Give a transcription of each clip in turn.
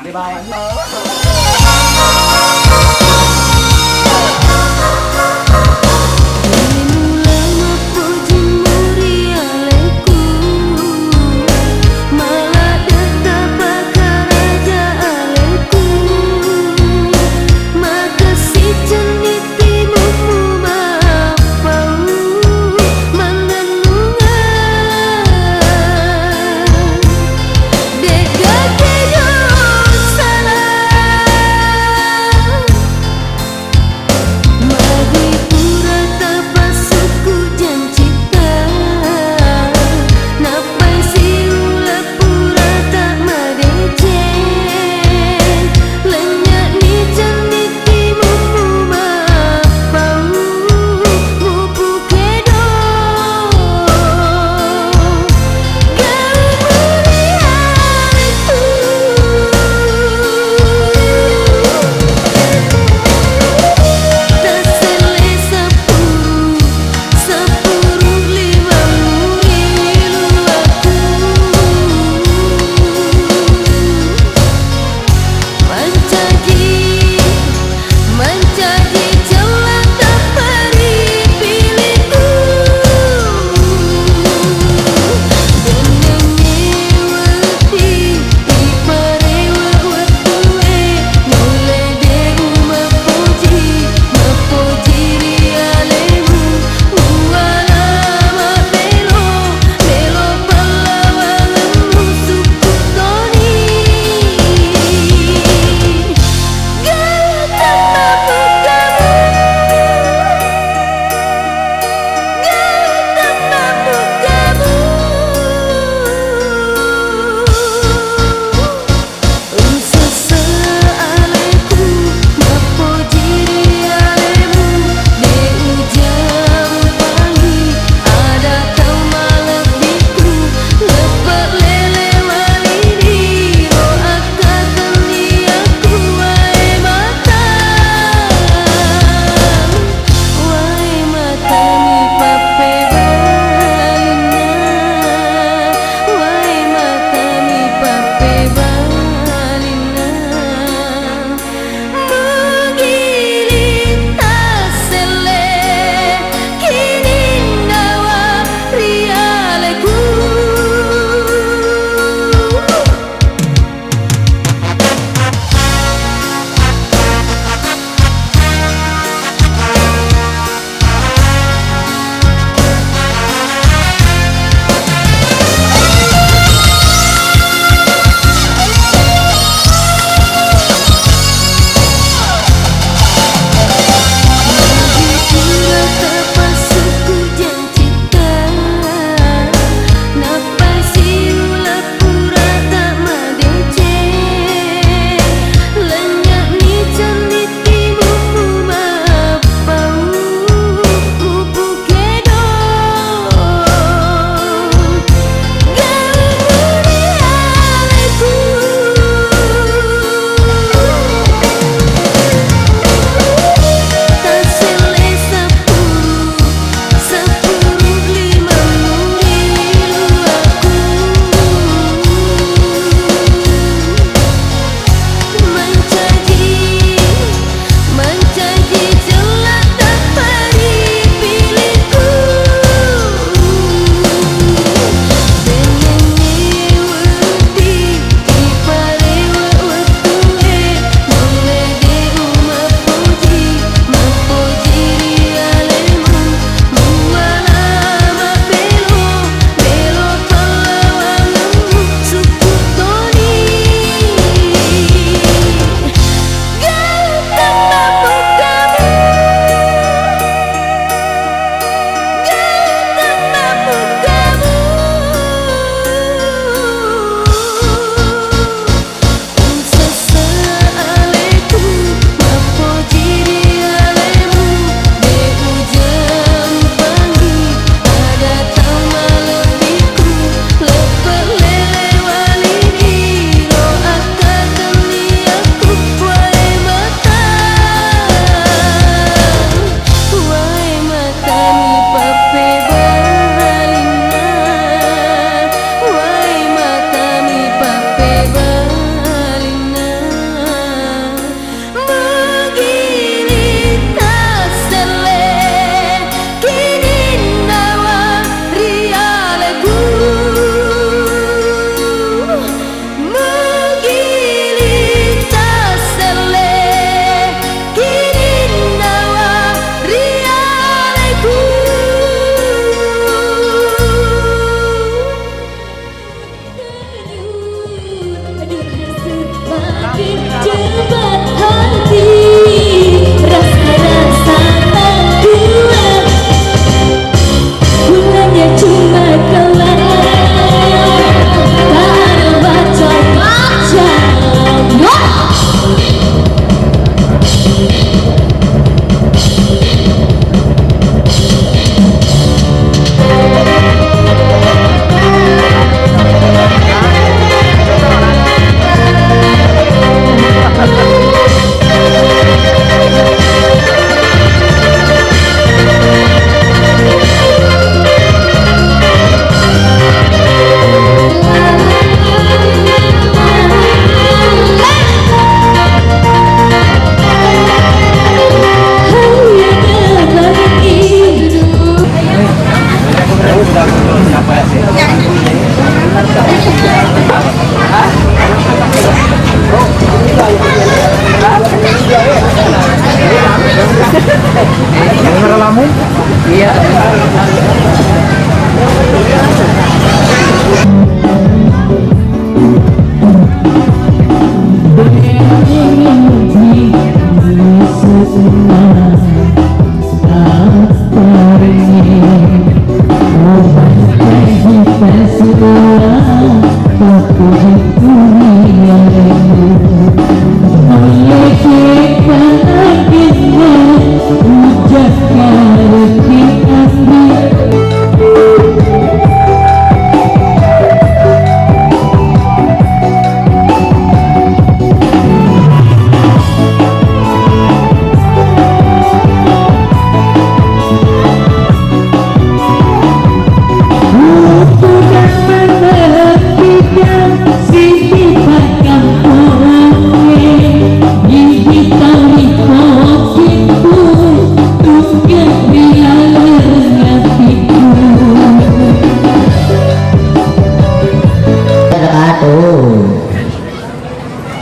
Bye bye.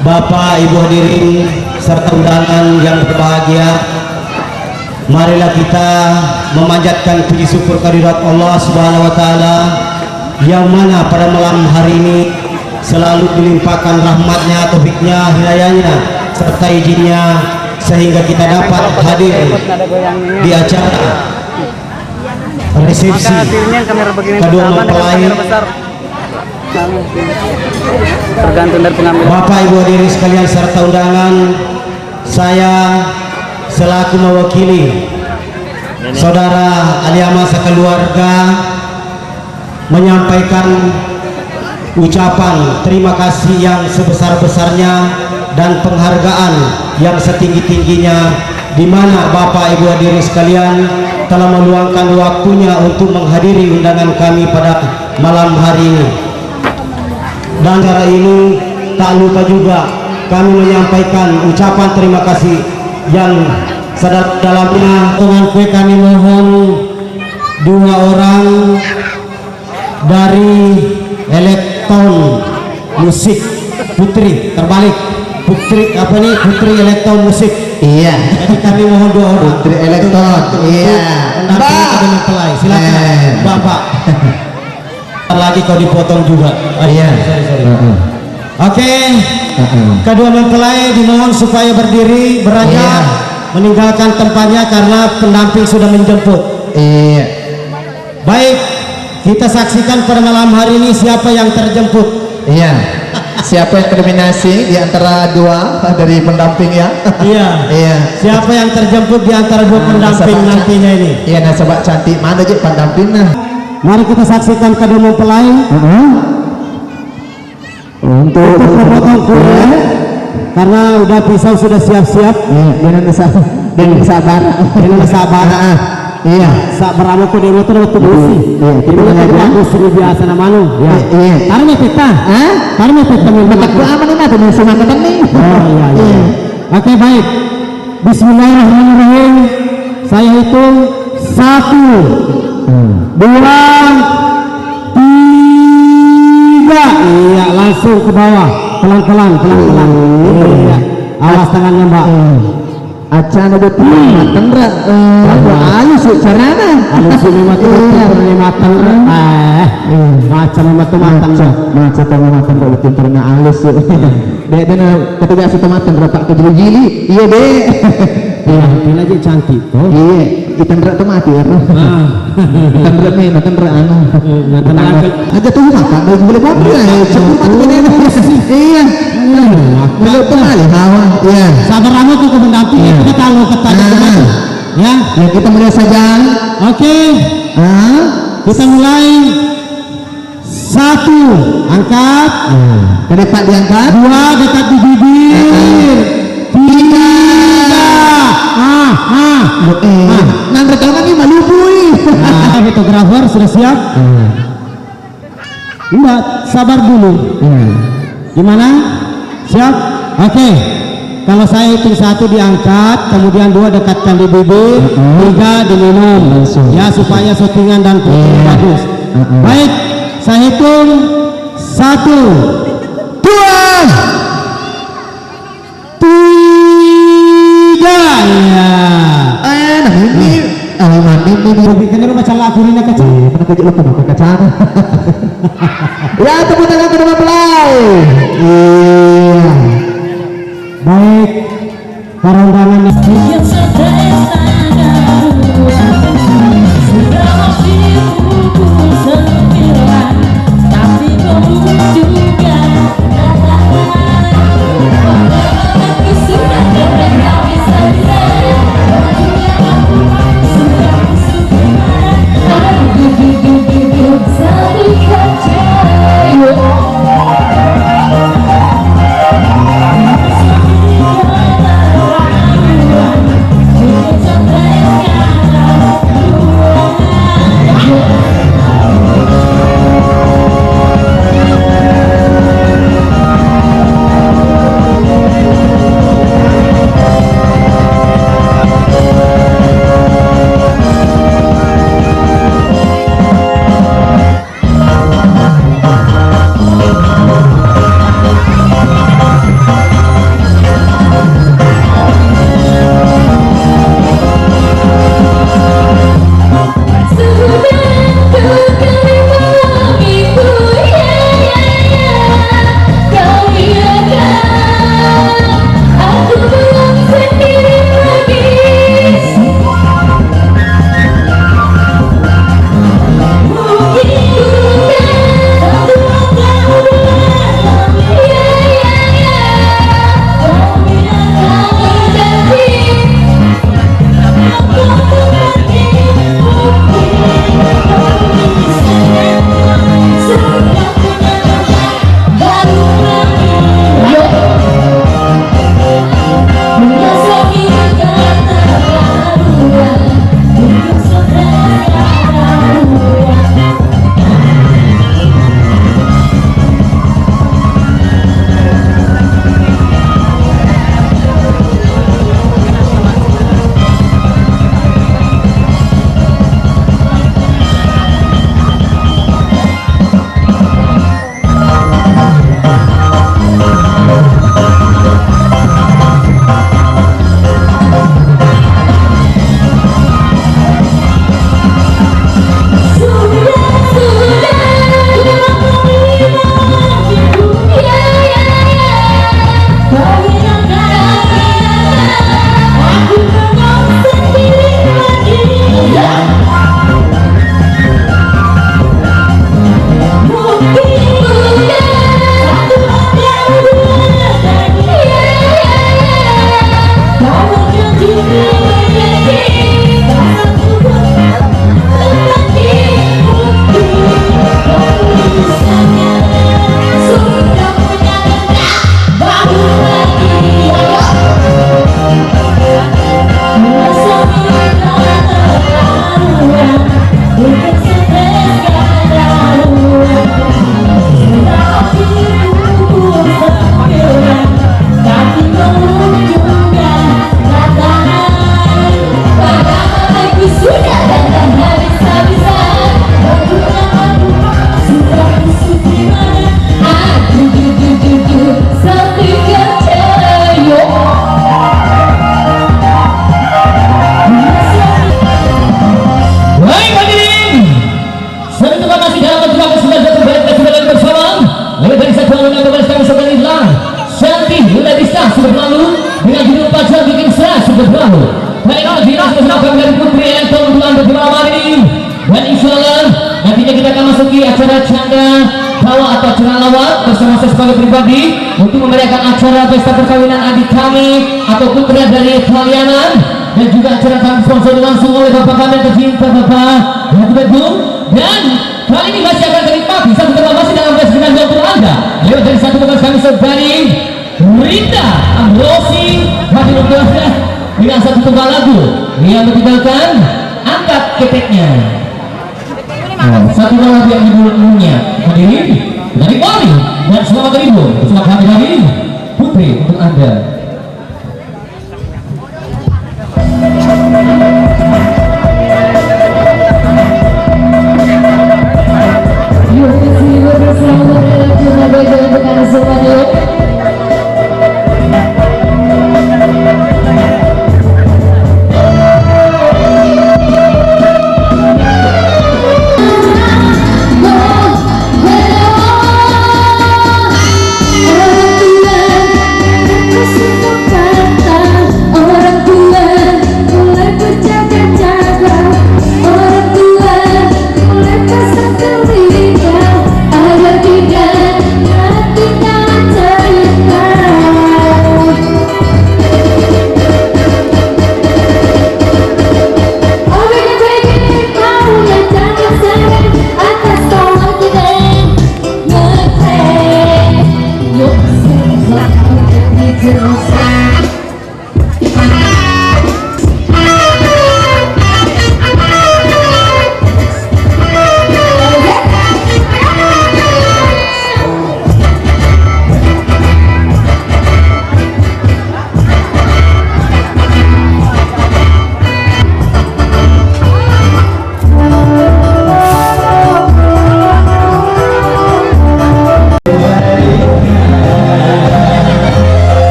Bapak, Ibu hadirin serta undangan yang berbahagia, marilah kita memanjatkan puji syukur kehadirat Allah Subhanahu wa taala yang mana pada malam hari ini selalu dilimpahkan rahmatnya, taufiknya, hidayahnya serta izinnya sehingga kita dapat hadir di acara resepsi kedua mempelai. Tergantung dari pengambilan. Bapak, Ibu hadirin sekalian serta undangan, saya selaku mewakili saudara Aliama sekeluarga menyampaikan ucapan terima kasih yang sebesar-besarnya dan penghargaan yang setinggi-tingginya, di mana Bapak Ibu hadirin sekalian telah meluangkan waktunya untuk menghadiri undangan kami pada malam hari ini. Dan cara ini tak lupa juga kami menyampaikan ucapan terima kasih yang sedalam-dalamnya. Dengan kue kami mohon dua orang dari elektron musik putri, terbalik putri apa nih, putri elektron musik. Iya, jadi kami mohon dua orang putri elektron. Iya, Mbak, silakan Bapak. Lagi kau dipotong juga. Iya. Oke. Kedua mempelai dimohon supaya berdiri beranjak, meninggalkan tempatnya karena pendamping sudah menjemput. Iya. Baik, kita saksikan pada malam hari ini siapa yang terjemput. Iya. Siapa yang terdominasi di antara dua dari pendamping ya? Iya. Iya. Siapa yang terjemput di antara dua pendamping nantinya ini? Iya, nasabah cantik mana aja pendampingnya? Mari kita saksikan kedua mempelai untuk memotong kue, karena udah pisau sudah siap-siap. Dengan sabar, dengan sabar. Iya, sabar amu ku dewa tuh waktu bersih. Ini kita bagus biasa namanya. Ya. Iya. Taruh peta. Taruh peta membuat ku aman ini ada semua nih. Oh iya. Oke, baik. Bismillahirrahmanirrahim. Saya hitung 1, 2, 3. Iya, langsung ke bawah, pelan-pelan. Iya, awas tangannya Mbak. Acan ada mateng ra, halus carana. Halus ini mateng, mateng. Macam mateng. Macam mateng kalau pinternya halus. Dek ketika sudah mateng berapa kejili? Iya dek. Iya, ini aja cantik tuh. Iya, kita ndak tuh mati ya. Kita ndak nih, kita ndak anu. Aja tuh makan, boleh boleh. Cepat ini. Iya. Belum kembali hawa. Iya. Sabar rambut itu mendampingi kita tahu ketada ya. Ya kita mulai saja. Oke. Kita mulai. 1 angkat. Ke depan diangkat. 2 dekat di bibir. 3. Nang rekaman ini malupui. Fotografer sudah siap? Enggak, sabar dulu. Gimana? Siap? Oke. Kalau saya hitung 1 diangkat, kemudian 2 dekatkan di bibir, 3 diminum. Ya supaya syutingan dan fotonya bagus. Baik, saya hitung 1, 2, 3. Ya. Nah ini. Ini kan macam lagu ini kecil. Kenapa jadi lupa pakai kacang? Ya tepuk tangan kedua belah. Iya. Baik, para undangan Dan insya Allah nantinya kita akan masuki acara canda bawa atau acara lawat bersama saya sebagai pribadi untuk memeriahkan acara pesta perkawinan adik kami atau putra dari Kalianan, dan juga acara kami sponsor langsung oleh Bapak kami yang tercinta Bapak Haji Badung. Dan kali ini masih akan menikmati satu tema masih dalam pesta dengan untuk Anda lewat dari satu bekas kami saudari Rinda Ambrosi hadir untuk Anda dengan satu tunggal lagu yang bertitulkan Angkat Keteknya. Satu lagu yang judulnya hadirin dari Bali, dan selamat terhibur bersama kami dari Putri untuk Anda. Yuk bersama kita bagi untuk Anda semuanya.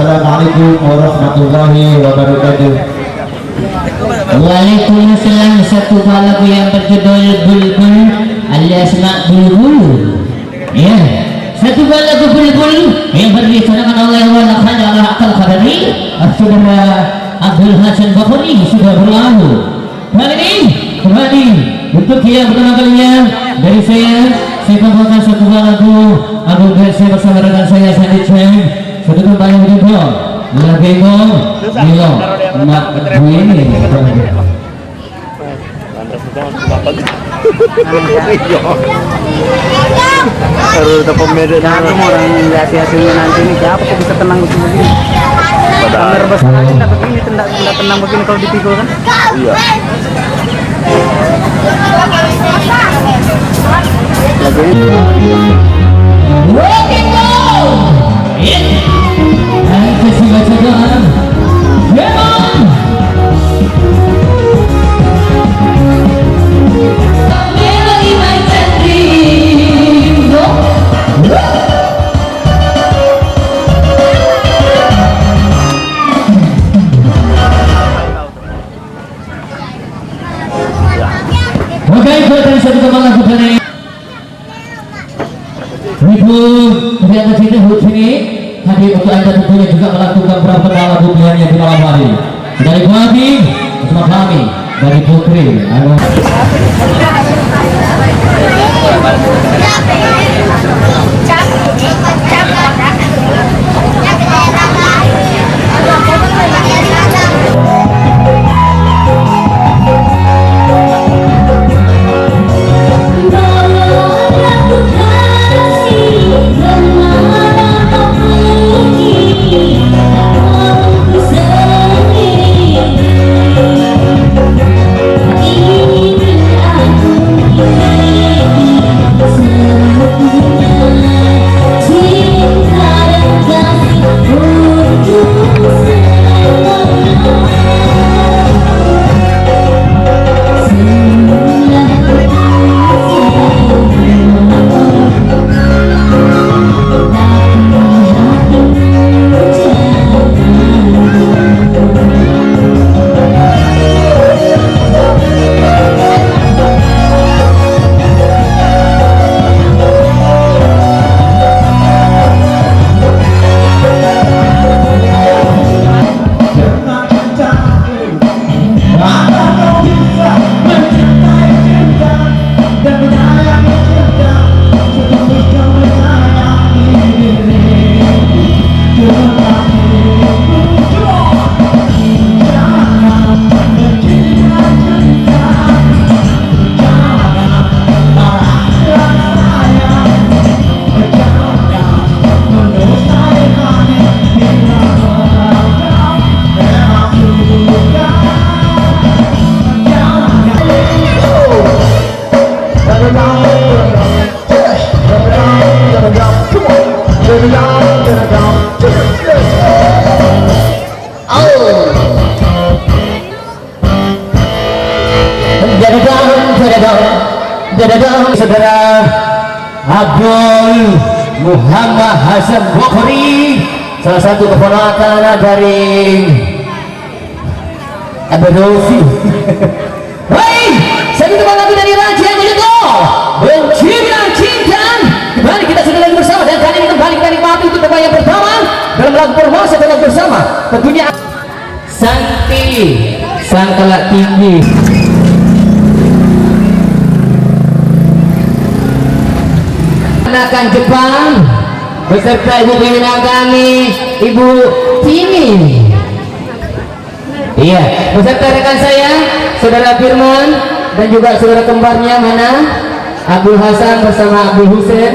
Assalamualaikum warahmatullahi wabarakatuh. Waalaikumsalam. Satu buah lagu yang berjudul Bulbul alias Mak Bulbul. Ya, satu buah lagu Bulbul yang direncanakan oleh Walakhan Allah Akal Khadari, Saudara Abdul Hasan Bakhri sudah berlalu. Kembali untuk yang pertama kalinya dari saya bawakan satu buah lagu saya bersama rekan saya Sandi Cheng. Sudah kembali berjumpa Lagego Milo Mak Buini. Harus ada pembedaan. Aku mau orang lihat hasilnya nanti ini siapa kok bisa tenang begini. Nervous lagi tak begini, tidak tenang begini kalau dipikul kan. Iya. Walking ball. Dan kesigajagan. Memang. Melody my dream. Oke, kita satu kembali lakukan ini. Ibu ternyata sini sini hadir untuk anda tentunya juga melakukan beberapa lagu pilihannya di malam hari. Dari kami bersama kami dari Putri. Saudara Abdul Muhammad Hasan Bukhari, salah satu keponakan dari Abdul Rosi. Hei, saya minta lagu dari Raja yang Mulia Bencina Cinta. Kembali kita sudah lagi bersama dan kali ini kembali kita nikmati untuk tempat yang pertama dalam lagu permasa dan lagu bersama. Tentunya Santi Sang Kelak Tinggi. Akan Jepang beserta ibu pimpinan kami Ibu Tini, iya, beserta rekan saya saudara Firman dan juga saudara kembarnya mana Abdul Hasan bersama Abdul Husain.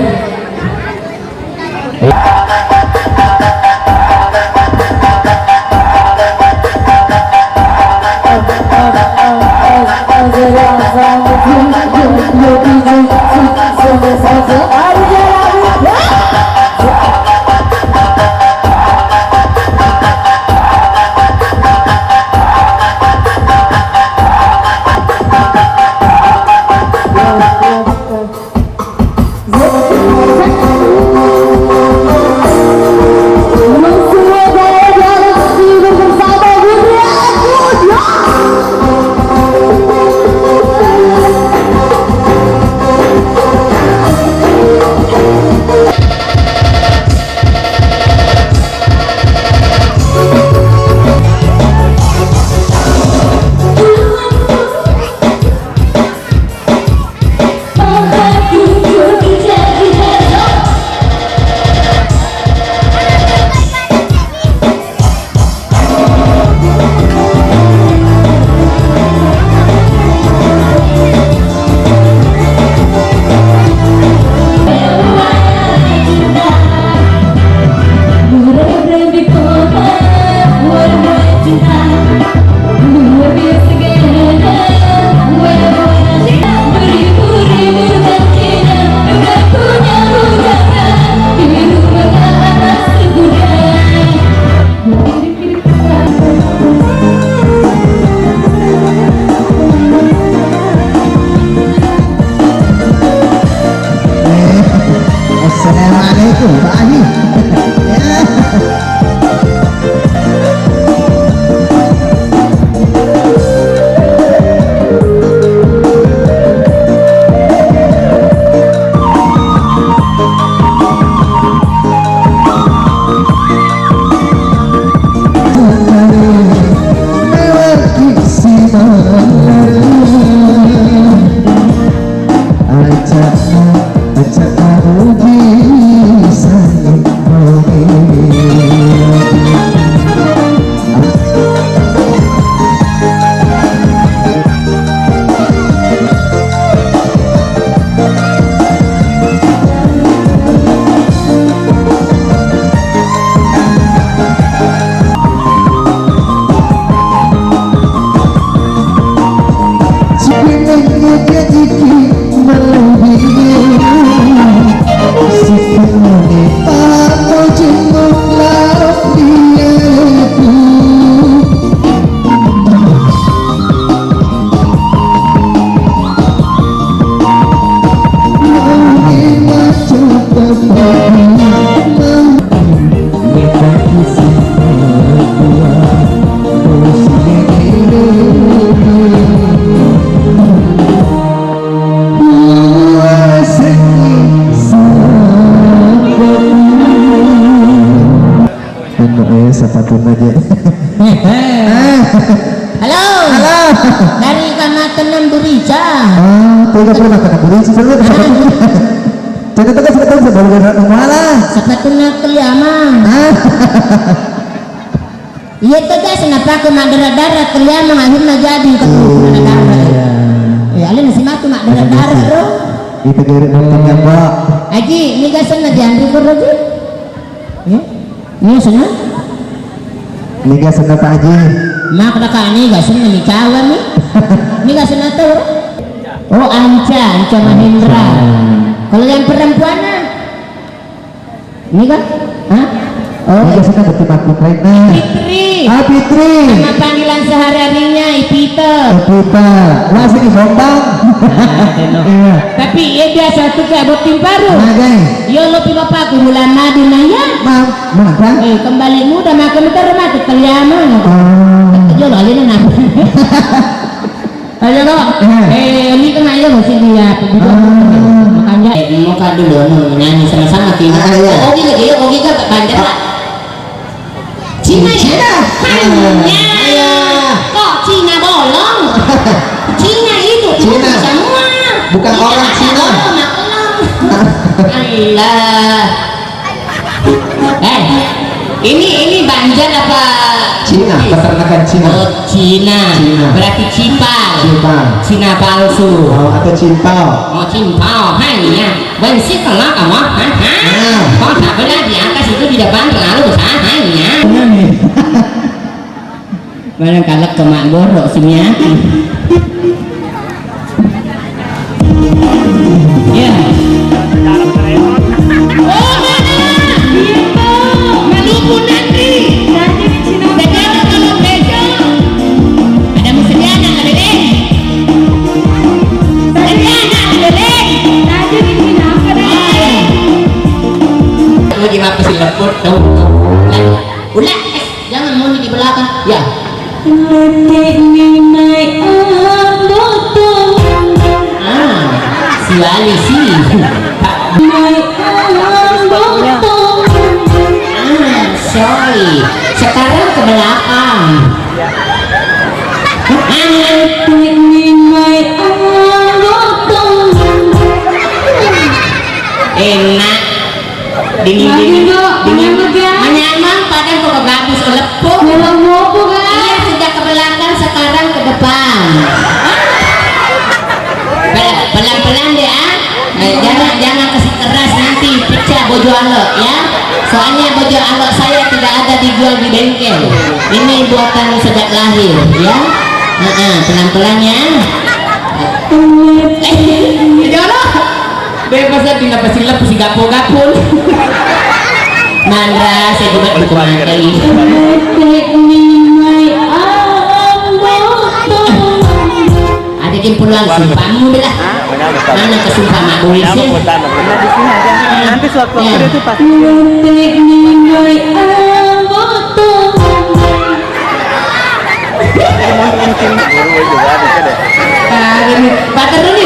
satu aja. Halo. Halo. Dari Kecamatan Burica. Tiga pernah kena buri sebenarnya. Jadi itu kan sekarang sebagai malah. Sepatutnya keliaman. Iya tuh guys, kenapa aku mak darah keliaman akhirnya jadi ketemu darah. Ya, alin si matu mak darah bro. Itu dari nontonnya Pak. Aji, ini guys sana diantri bro Ji. Ya, ini sana. Liga sana Pak Haji. Mak dah ini guys sana ni kawan ni. Ini guys sana tuh. Oh Anca Mahendra. Kalau yang perempuan ini kan? Hah? Oh, Liga sana betul makhluk lainnya. Fitri. Fitri. Nama panggilan sehari-harinya Ipita. Ipita. Wah sini bombang. Iya. Tapi ya biasa tuh kayak botim baru. Nah guys. Yo lo pi bapakku bulan madu naya. Mana kan? Kembali muda makan bentar mati keliaman. Yo lo alina nak. Ayo lo. Ini kan ayo lo sini ya. Makanya muka dulu nyanyi sama-sama kita. Oke lagi, oke kan bandara. Cina ya? Hanya kok Cina bolong? Cina itu Cina. semua. Bukan orang Cina. Allah. Ini Banjar apa? Cina, peternakan Cina. Oh, Cina. Berarti cipal. Cina palsu. Oh, atau cimpau. Oh, cimpau. Hanya bersih kalau kamu. Kok tak benar di atas itu di depan terlalu besar hanya. Mana kalau kemak borok sini ya. Ya. Oh, mana? Itu Maluku nanti. Negara kalau bejo. Ada musuhnya anak kedeng. Ada anak kedeng. Tadi di sini apa deh? Mau gimana sih lepot tuh? Ulah, jangan mau di belakang. Ya. Suali sih. Sorry. Sekarang ke belakang. Enak. Dingin. Menyamang padahal kok gabus lepuk. Iya sudah ke belakang sekarang ke depan. Pelan-pelan deh jangan kasih keras nanti pecah bojo alok ya. Soalnya bojo alok saya tidak ada dijual di bengkel. Ini buatan sejak lahir ya. Pelan-pelan ya. Jangan bebas tinggal pesilap si gapul-gapul. Mandra saya juga dukungan kali. Ada kimpulan sumpahmu lah. Mana kesumpah mak boleh sih? Di sini aja. Nanti sewaktu-waktu itu pasti. Pakai dulu.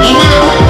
Enak.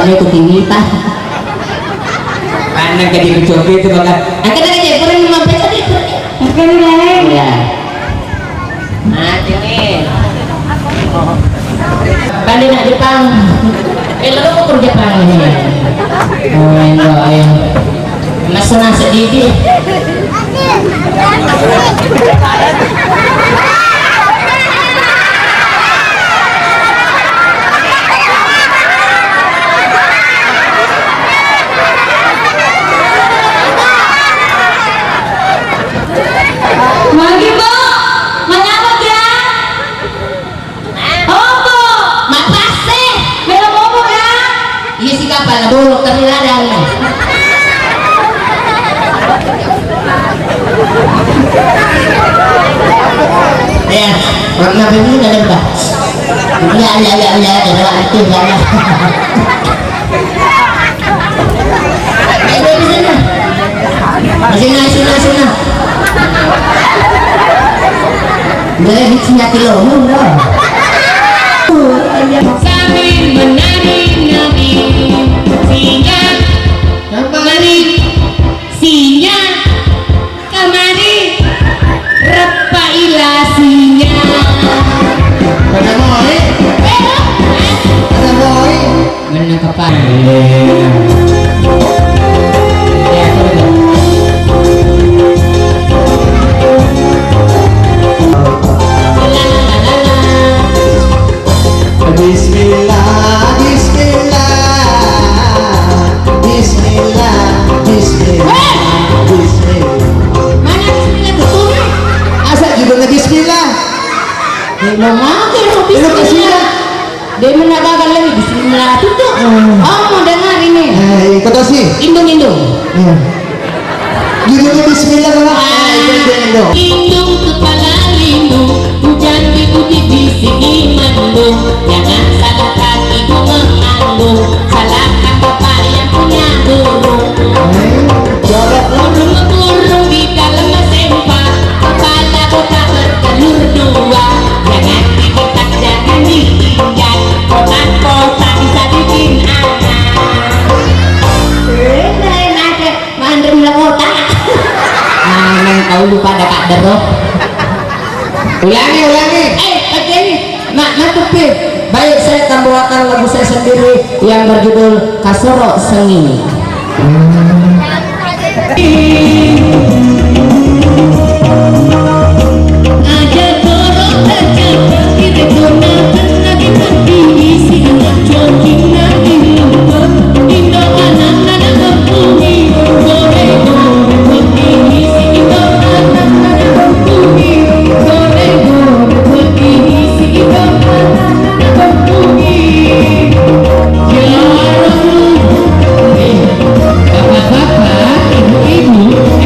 dia itu tinggi pak. Mana jadi mencoba itu bakal. Akan ada aja pernah mampir tadi. Akan ada. Ya. Mati nih. Balik nak Jepang. Lalu aku kerja Jepang ini. Oh enggak ayam. Masalah sedikit. Magi po! Manyabag ya! Opo! Mapase. Meron mo po ya! Iya sih kapal nabulok tapi ladang. Ya, warna biru ada apa? Ya, ada arti ya. Ayo di sana. Sini. Boleh bikinnya kilo murah. Sambil menari-nari singa kemari singa kemari repailah singa Ada boy. Ada boy. Menang kapan? Bismillah, Bismillah, Bismillah, Bismillah, Bismillah. Mana bismillah betul? Asa judulnya Bismillah? Belum makan bismillah. Dia menambahkan lagi bismillah itu. Oh mau dengar ini. Ikut sih. Indung. Judulnya Bismillah kalau Indung. lindung kepala lindung hujan diuji bisiki mendung jangan salah kaki mengandung salahkan bapak yang punya burung burung di dalam sempak kepala botak bertelur dua jangan digetak jangan diinjak kotak bisa bikin anak Ada mandem lekota. Memang kau lupa ada Kak Dero. Ulangi. Begini, Mak Pi. Baik, saya akan bawakan lagu saya sendiri yang berjudul Kasoro Sengini. Ada borong terjaga kiri kona lagi berdiri si anak jogging lagi lupa Indo anak nada berbunyi gore begini si Indo anak nada berbunyi gore begini si Indo anak nada berbunyi ya bapak-bapak ibu-ibu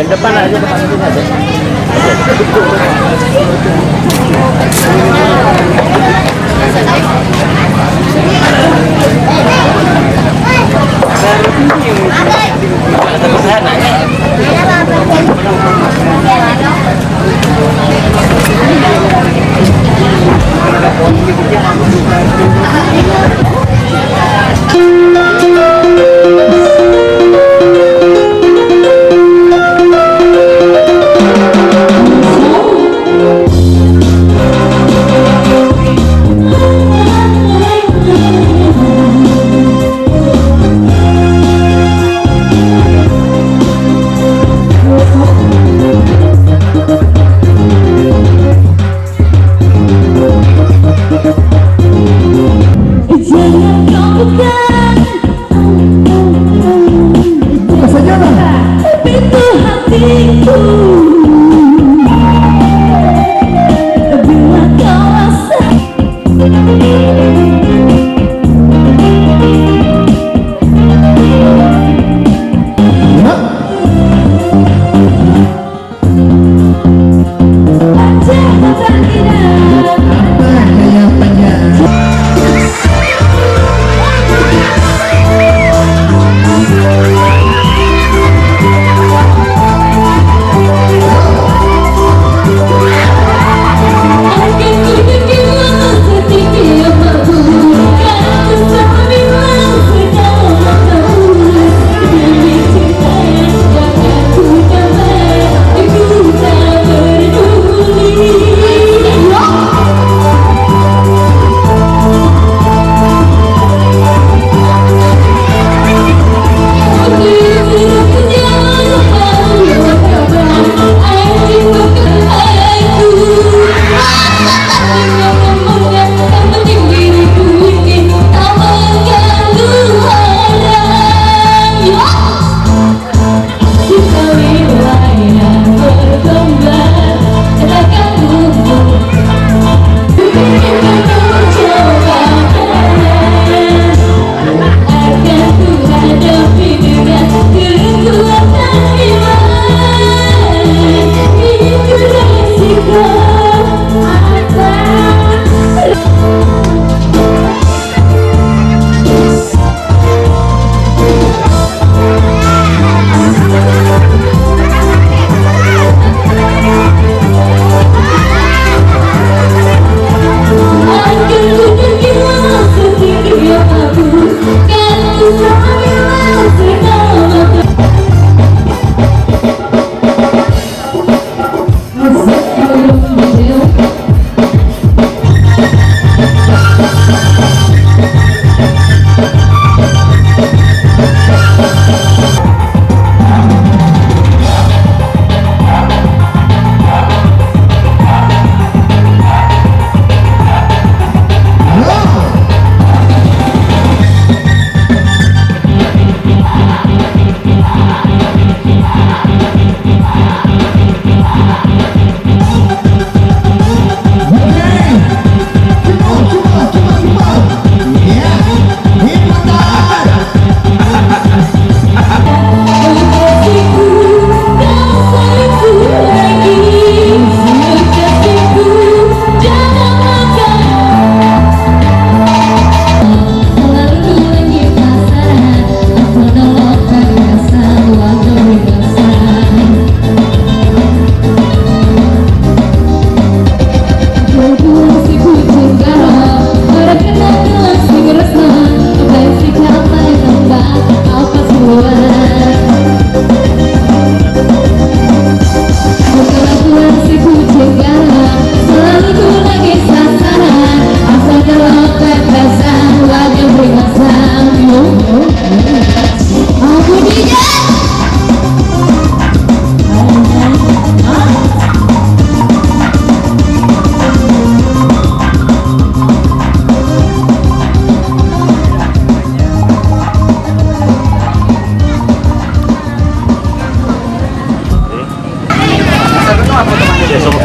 depan aja, depan sini aja.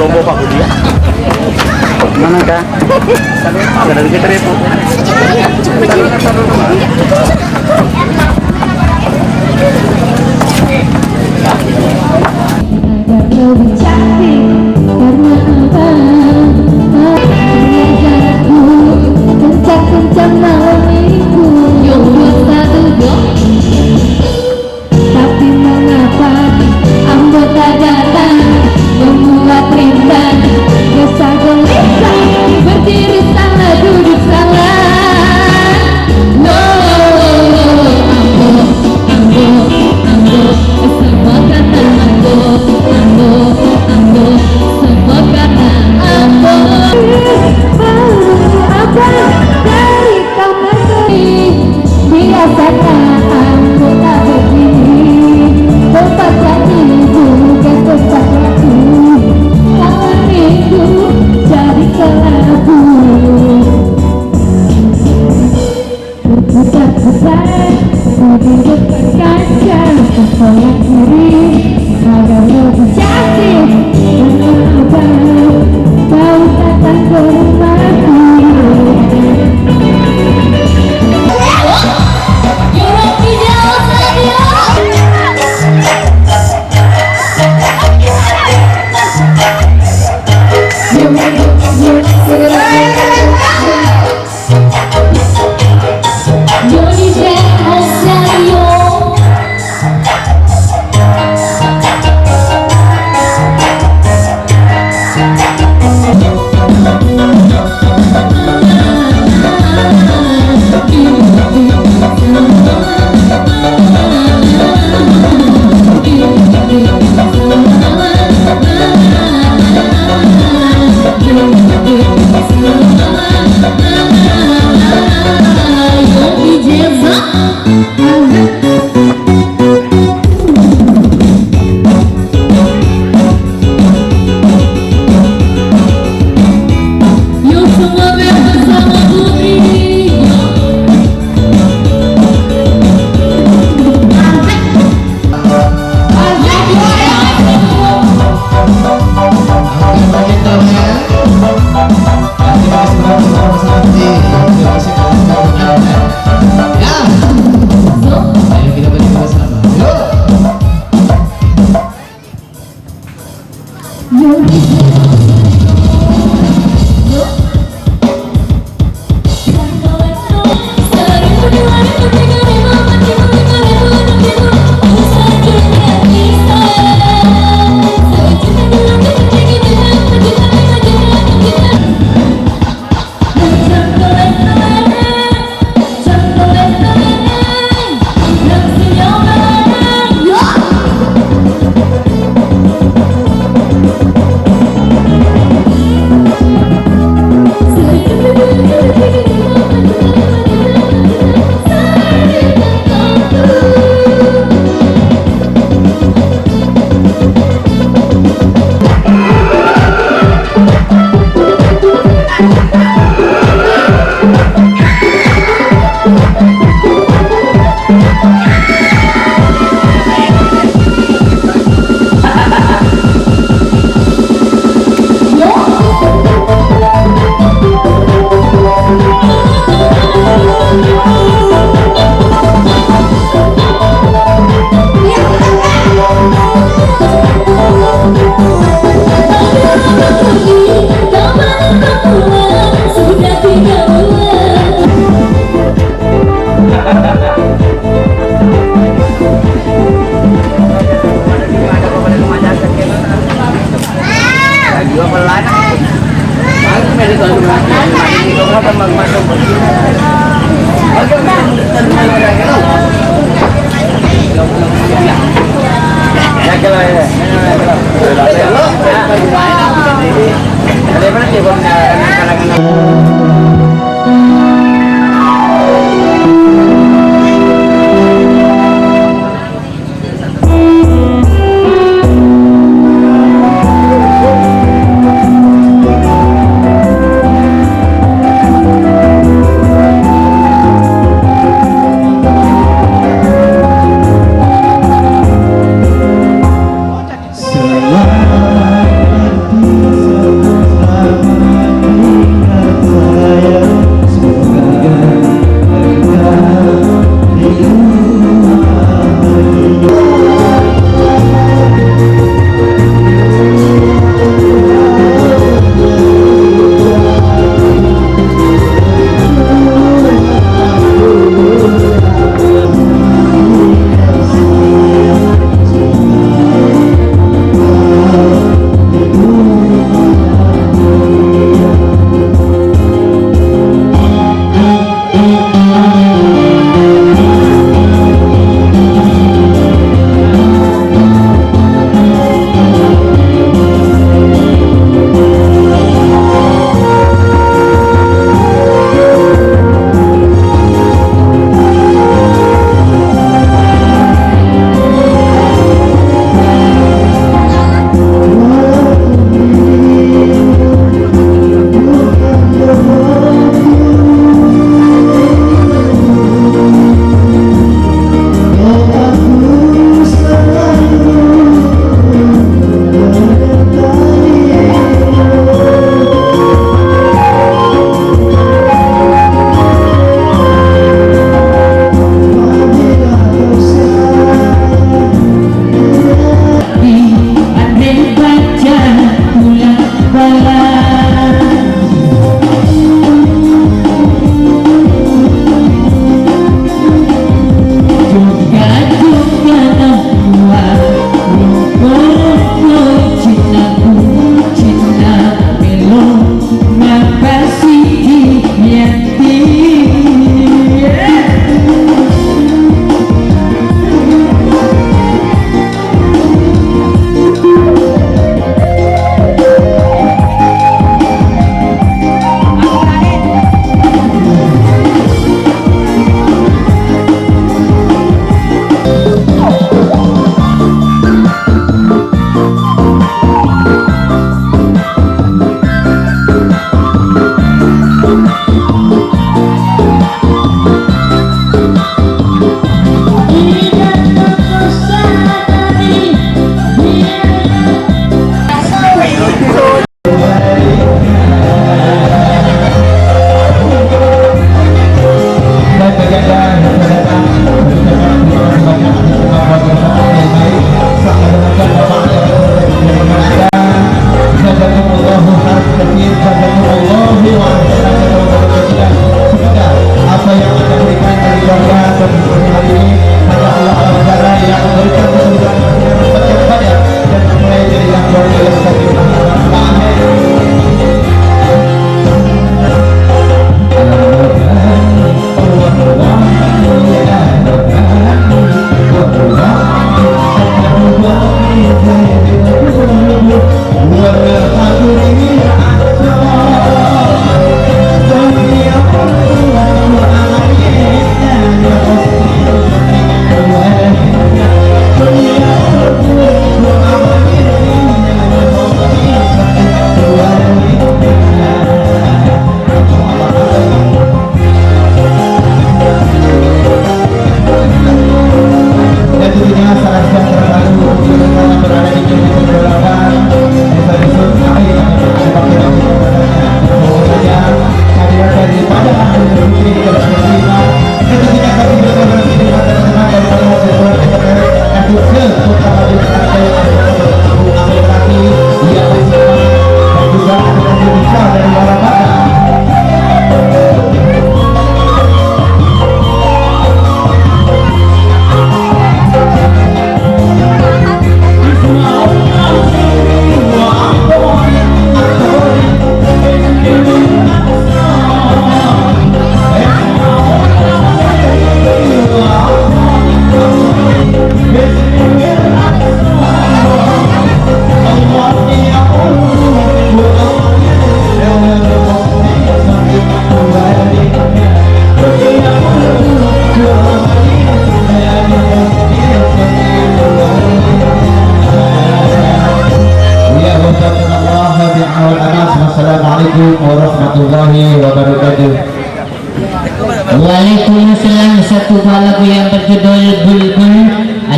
Sombong Pak Budi. Mana kah? Ada dari kita itu. Selamat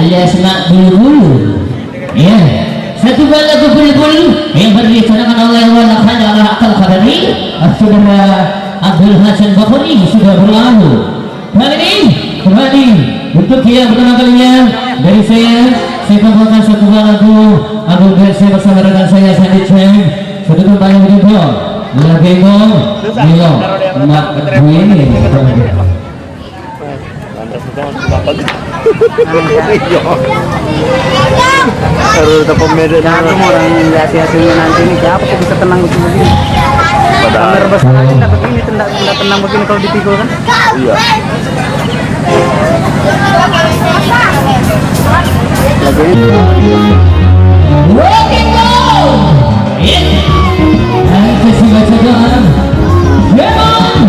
alias nak bulu-bulu. Ya, satu buah lagu bulu-bulu yang direncanakan oleh Walakan adalah Akal Kadari. Saudara Abdul Hasan Bakori sudah berlalu. Kali ini kembali untuk yang pertama kalinya dari saya bawakan satu buah lagu Abdul Hasan bersama rekan saya Sandi Cheng. Sudah kembali video Lagemo Milo Mak Buini. Harus ada pemeda Nah, aku mau orang lihat hasilnya nanti nih, siapa kok bisa tenang begini? Nervous sekali, tidak begini, tidak tenang begini kalau dipikul kan? Iya. Lagu ini Rock and roll. Kasih baca doa. Come on.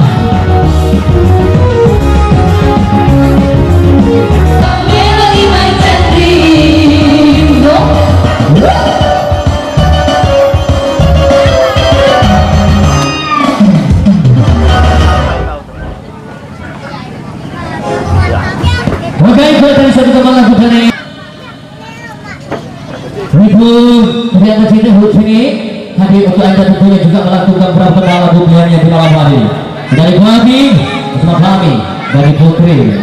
Melody my dream. Oke, ikutan satu kembali lagu ini. Ibu ternyata sini sini hadir untuk anda tentunya juga melakukan perawatan lagu pilihannya di malam hari dari kami bersama kami dari Putri.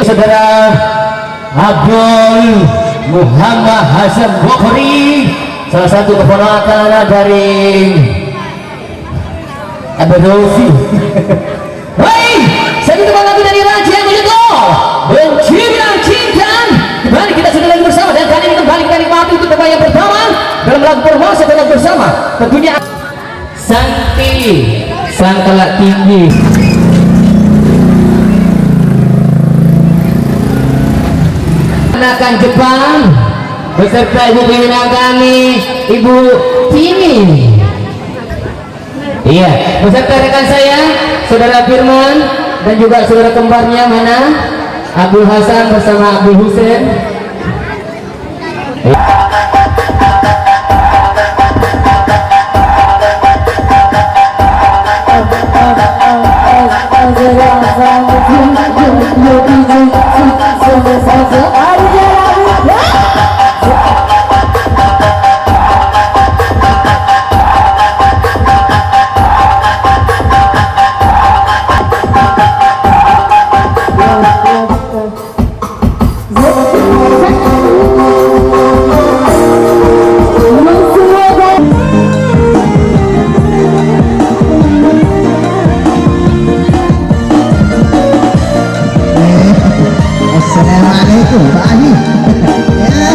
Saudara Abdul Muhammad Hasan Bukhari, salah satu keponakan dari Abdul Rosi. Hei, saya minta lagu dari Raja Bojogo, cinta. Kembali kita sudah lagi bersama dan kali ini kembali kita nikmati untuk tema yang pertama dalam lagu promosi dan lagu bersama. Tentunya Santi, sang kelak tinggi. Akan Jepang beserta ibu pimpinan kami, Ibu Tini. Iya, beserta rekan saya, Saudara Firman dan juga saudara kembarnya mana? Abdul Hasan bersama Abdul Husain. tuh bahi. Ya.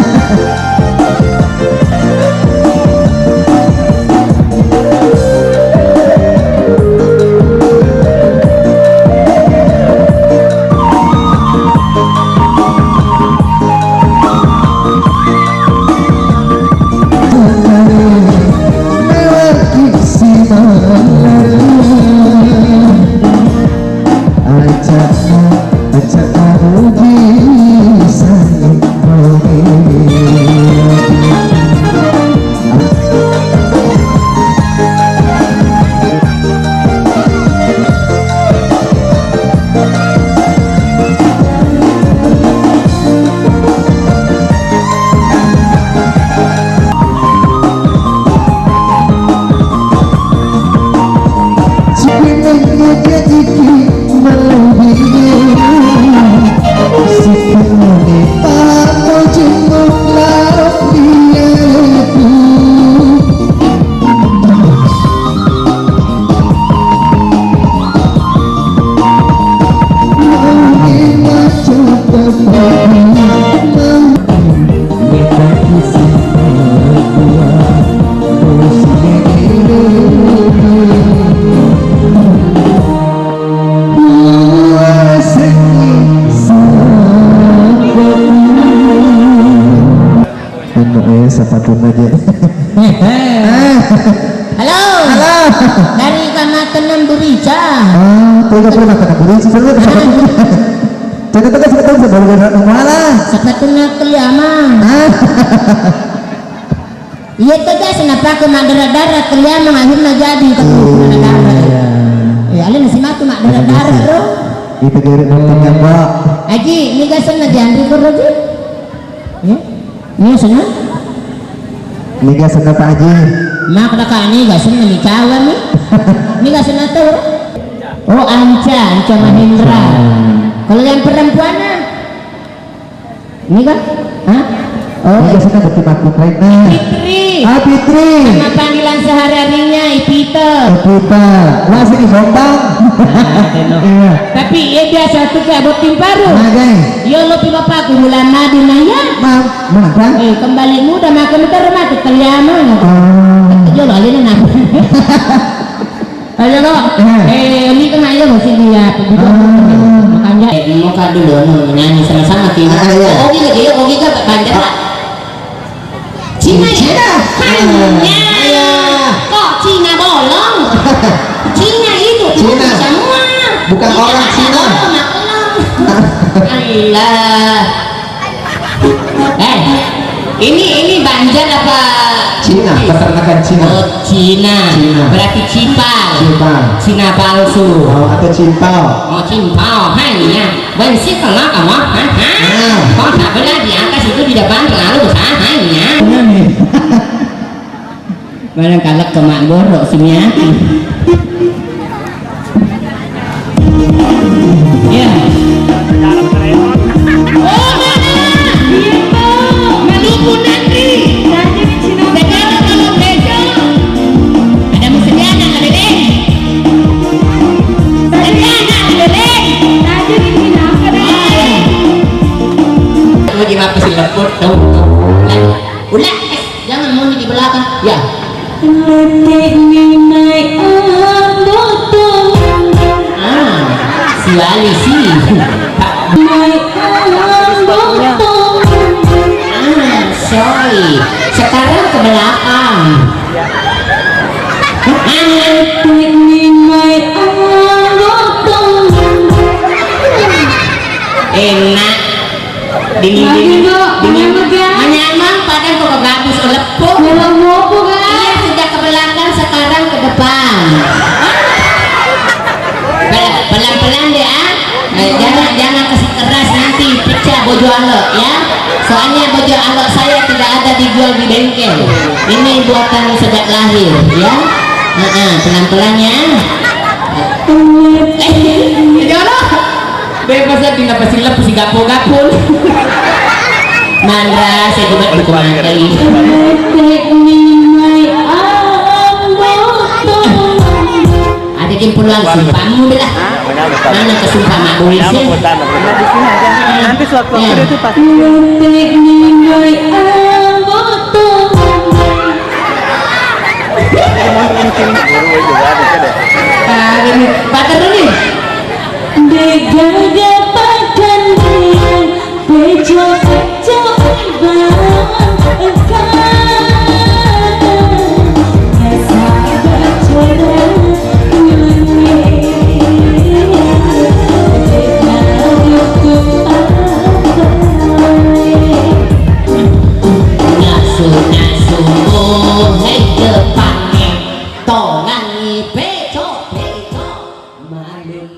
Sepatu aja. Halo. Halo. Dari Kamatenan Burica. Tidak pernah kena polisi sebelum. Jadi itu kan sebetulnya sebelum kena malah. Sepatuna Keliamang. Iya tega senapa ke Madara-dara Keliamang akhirnya jadi ke Madara-dara. Ya alin si matu Madara-dara bro. Itu kira nontonnya Mbak. Aji, ini gasan na diandri ko Roji. Ya. Ini sana. Ini gasan na Pak Haji. Mak ka ni gasan na ni kawan ni. Ini gasan na to. Oh, Anca Mahendra. Kalau yang perempuan ini kan? Hah? Oh, ini gasan na bertimbang Rena. Fitri. Ah, Fitri. Nama panggilan sehari-harinya Ipita. Ipita. Masih di Bombang. Iya. Tapi ya biasa tuh kayak buat tim baru. Nah, guys. Yo lo pi bapak ku bulan madu naya. Mana? Kembali muda makan itu rumah ke Keliamang. Yo lo alina nak. Ayo lo. Ini kan ayo masih dia. Makanya muka dulu nyanyi sama-sama kita. Oke lagi, oke kan banyak. Cina ya? Hanya kok Cina bolong? Cina itu Cina semua. Bukan orang Cina. Allah. Ini Banjar apa? Cina, peternakan Cina. Oh, Cina. Berarti cipal. Cina palsu. Oh, atau cimpau. Oh, cimpau. Hanya bersih kalau kamu. Kau tak pernah di atas itu di depan terlalu besar. Hanya. Barang kalak ke mak borok Sumiati. Ya. Oh mana? Maluku nanti. Sekarang kalau besok ada musliana ada deh. Musliana ada deh. Tadi ini apa deh? Lagi apa sih lepot tahu? Ulah, jangan mau di belakang. Ya. Si Ali sih. Sorry. Sekarang ke belakang. Enak. Dingin. Menyamang pada kok gabus lepuk. Iya sudah ke belakang sekarang ke depan. Pelan-pelan deh jangan kasih keras nanti pecah bojo alok ya. Soalnya bojo alok saya tidak ada dijual di bengkel. Ini buatan sejak lahir ya. Pelan-pelan ya. Jodoh. Bebas aja tinggal pasti lepas si gapo-gapul. Mandra saya juga berkumang kali. Ada jemput langsung pamu belah. Mana kesumpah mak duit sih? Nah, di sini aja. Nanti sewaktu-waktu itu pasti. Pakai dulu nih. Nasu hei depannya tongan beco malum